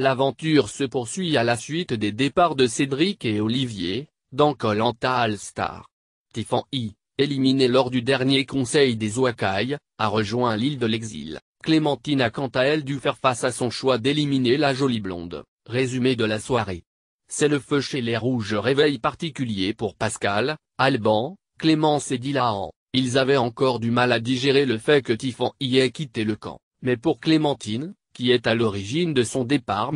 L'aventure se poursuit à la suite des départs de Cédric et Olivier, dans Koh Lanta All Star. Tiffany, éliminée lors du dernier conseil des Hawkeyes, a rejoint l'île de l'exil. Clémentine a quant à elle dû faire face à son choix d'éliminer la jolie blonde. Résumé de la soirée. C'est le feu chez les Rouges, réveil particulier pour Pascal, Alban, Clémence et Dylan. Ils avaient encore du mal à digérer le fait que Tiffany ait quitté le camp, mais pour Clémentine, qui est à l'origine de son départ,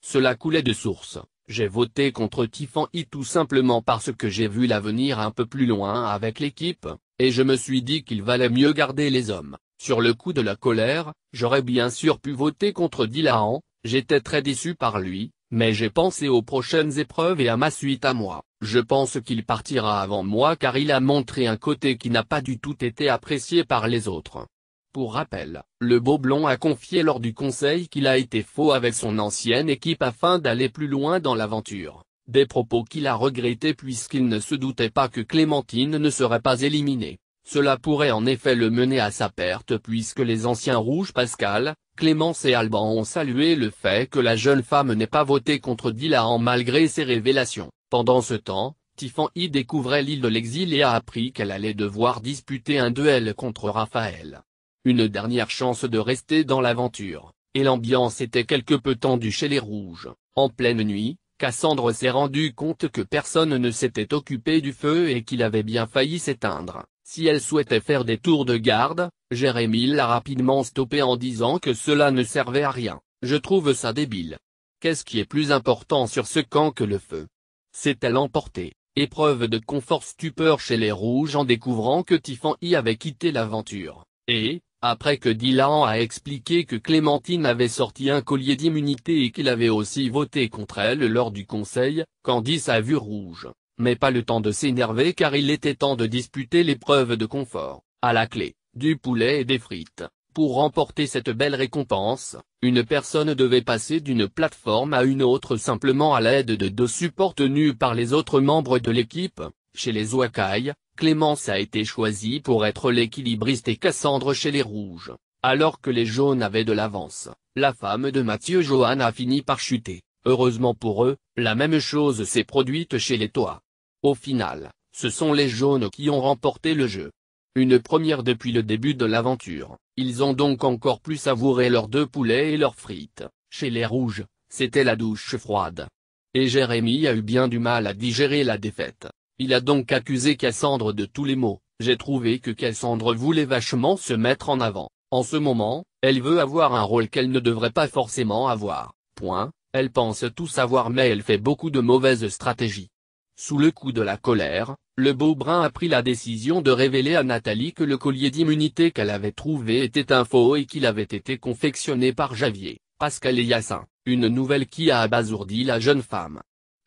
cela coulait de source. J'ai voté contre Tiffany tout simplement parce que j'ai vu l'avenir un peu plus loin avec l'équipe, et je me suis dit qu'il valait mieux garder les hommes. Sur le coup de la colère, j'aurais bien sûr pu voter contre Dylan, j'étais très déçu par lui, mais j'ai pensé aux prochaines épreuves et à ma suite à moi. Je pense qu'il partira avant moi car il a montré un côté qui n'a pas du tout été apprécié par les autres. Pour rappel, le beau blond a confié lors du conseil qu'il a été faux avec son ancienne équipe afin d'aller plus loin dans l'aventure. Des propos qu'il a regrettés puisqu'il ne se doutait pas que Clémentine ne serait pas éliminée. Cela pourrait en effet le mener à sa perte puisque les anciens rouges Pascal, Clémence et Alban ont salué le fait que la jeune femme n'ait pas voté contre Dylan malgré ses révélations. Pendant ce temps, Tiffany découvrait l'île de l'exil et a appris qu'elle allait devoir disputer un duel contre Raphaël. Une dernière chance de rester dans l'aventure, et l'ambiance était quelque peu tendue chez les Rouges. En pleine nuit, Cassandre s'est rendu compte que personne ne s'était occupé du feu et qu'il avait bien failli s'éteindre. Si elle souhaitait faire des tours de garde, Jérémy l'a rapidement stoppé en disant que cela ne servait à rien. Je trouve ça débile. Qu'est-ce qui est plus important sur ce camp que le feu? S'est-elle emportée? Épreuve de confort stupeur chez les Rouges en découvrant que Tiffany avait quitté l'aventure. Et, après que Dylan a expliqué que Clémentine avait sorti un collier d'immunité et qu'il avait aussi voté contre elle lors du conseil, Candice a vu rouge. Mais pas le temps de s'énerver car il était temps de disputer l'épreuve de confort. À la clé, du poulet et des frites. Pour remporter cette belle récompense, une personne devait passer d'une plateforme à une autre simplement à l'aide de 2 supports tenus par les autres membres de l'équipe. Chez les Hawkeyes, Clémence a été choisie pour être l'équilibriste et Cassandre chez les Rouges. Alors que les Jaunes avaient de l'avance, la femme de Mathieu Johan a fini par chuter. Heureusement pour eux, la même chose s'est produite chez les Toits. Au final, ce sont les Jaunes qui ont remporté le jeu. Une première depuis le début de l'aventure, ils ont donc encore plus savouré leurs 2 poulets et leurs frites. Chez les Rouges, c'était la douche froide. Et Jérémy a eu bien du mal à digérer la défaite. Il a donc accusé Cassandre de tous les maux. J'ai trouvé que Cassandre voulait vachement se mettre en avant. En ce moment, elle veut avoir un rôle qu'elle ne devrait pas forcément avoir. Point. Elle pense tout savoir mais elle fait beaucoup de mauvaises stratégies. Sous le coup de la colère, le beau brun a pris la décision de révéler à Nathalie que le collier d'immunité qu'elle avait trouvé était un faux et qu'il avait été confectionné par Javier, Pascal et Yassin, une nouvelle qui a abasourdi la jeune femme.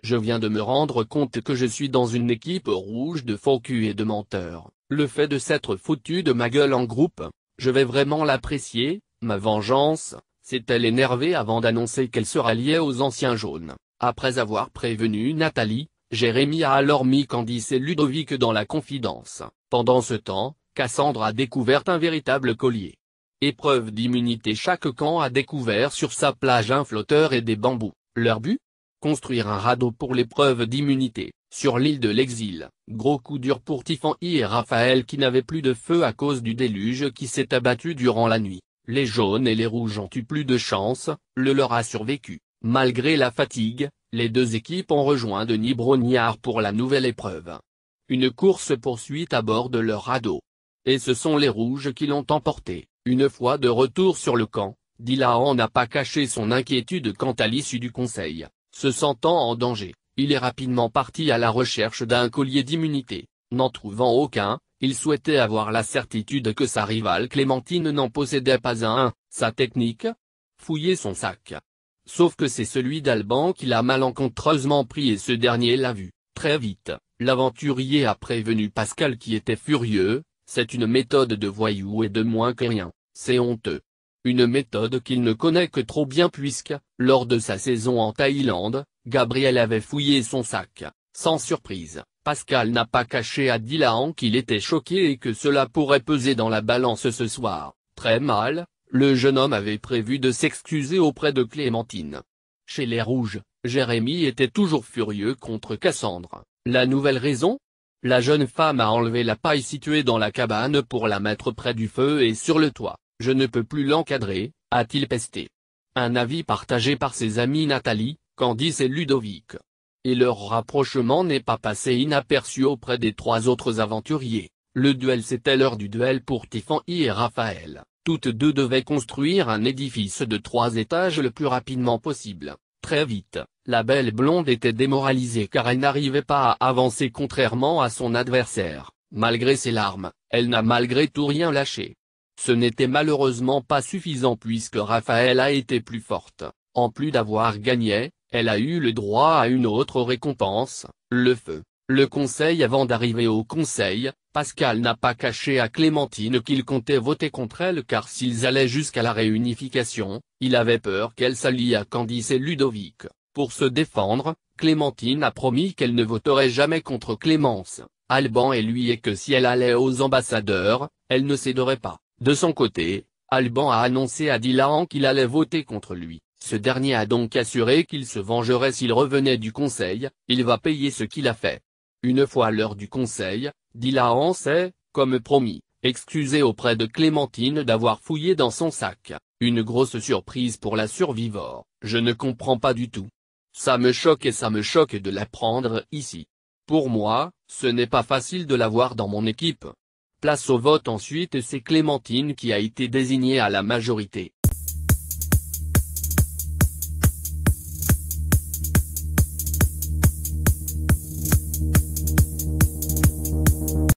Je viens de me rendre compte que je suis dans une équipe rouge de faux culs et de menteurs. Le fait de s'être foutu de ma gueule en groupe, je vais vraiment l'apprécier, ma vengeance, s'est-elle énervée avant d'annoncer qu'elle se ralliait aux anciens jaunes. Après avoir prévenu Nathalie, Jérémy a alors mis Candice et Ludovic dans la confidence. Pendant ce temps, Cassandre a découvert un véritable collier. Épreuve d'immunité, chaque camp a découvert sur sa plage un flotteur et des bambous. Leur but? Construire un radeau pour l'épreuve d'immunité, sur l'île de l'exil. Gros coup dur pour Tiffany et Raphaël qui n'avaient plus de feu à cause du déluge qui s'est abattu durant la nuit. Les jaunes et les rouges ont eu plus de chance, le leur a survécu. Malgré la fatigue, les 2 équipes ont rejoint Denis Brognard pour la nouvelle épreuve. Une course-poursuite à bord de leur radeau. Et ce sont les rouges qui l'ont emporté. Une fois de retour sur le camp, Dylan n'a pas caché son inquiétude quant à l'issue du conseil. Se sentant en danger, il est rapidement parti à la recherche d'un collier d'immunité. N'en trouvant aucun, il souhaitait avoir la certitude que sa rivale Clémentine n'en possédait pas un. Sa technique? Fouiller son sac. Sauf que c'est celui d'Alban qui l'a malencontreusement pris et ce dernier l'a vu. Très vite, l'aventurier a prévenu Pascal qui était furieux, c'est une méthode de voyou et de moins que rien, c'est honteux. Une méthode qu'il ne connaît que trop bien puisque, lors de sa saison en Thaïlande, Gabriel avait fouillé son sac. Sans surprise, Pascal n'a pas caché à Dylan qu'il était choqué et que cela pourrait peser dans la balance ce soir. Très mal, le jeune homme avait prévu de s'excuser auprès de Clémentine. Chez les Rouges, Jérémy était toujours furieux contre Cassandre. La nouvelle raison? La jeune femme a enlevé la paille située dans la cabane pour la mettre près du feu et sur le toit. Je ne peux plus l'encadrer, a-t-il pesté. Un avis partagé par ses amis Nathalie, Candice et Ludovic. Et leur rapprochement n'est pas passé inaperçu auprès des 3 autres aventuriers. Le duel, c'était l'heure du duel pour Tiffany et Raphaël. Toutes deux devaient construire un édifice de 3 étages le plus rapidement possible. Très vite, la belle blonde était démoralisée car elle n'arrivait pas à avancer contrairement à son adversaire. Malgré ses larmes, elle n'a malgré tout rien lâché. Ce n'était malheureusement pas suffisant puisque Raphaël a été plus forte. En plus d'avoir gagné, elle a eu le droit à une autre récompense, le feu. Le conseil. Avant d'arriver au conseil, Pascal n'a pas caché à Clémentine qu'il comptait voter contre elle car s'ils allaient jusqu'à la réunification, il avait peur qu'elle s'allie à Candice et Ludovic. Pour se défendre, Clémentine a promis qu'elle ne voterait jamais contre Clémence, Alban et lui et que si elle allait aux ambassadeurs, elle ne céderait pas. De son côté, Alban a annoncé à Dylan qu'il allait voter contre lui. Ce dernier a donc assuré qu'il se vengerait s'il revenait du conseil, il va payer ce qu'il a fait. Une fois à l'heure du conseil, Dylan s'est, comme promis, excusé auprès de Clémentine d'avoir fouillé dans son sac. Une grosse surprise pour la survivor, je ne comprends pas du tout. Ça me choque et ça me choque de l'apprendre ici. Pour moi, ce n'est pas facile de l'avoir dans mon équipe. Place au vote ensuite et c'est Clémentine qui a été désignée à la majorité.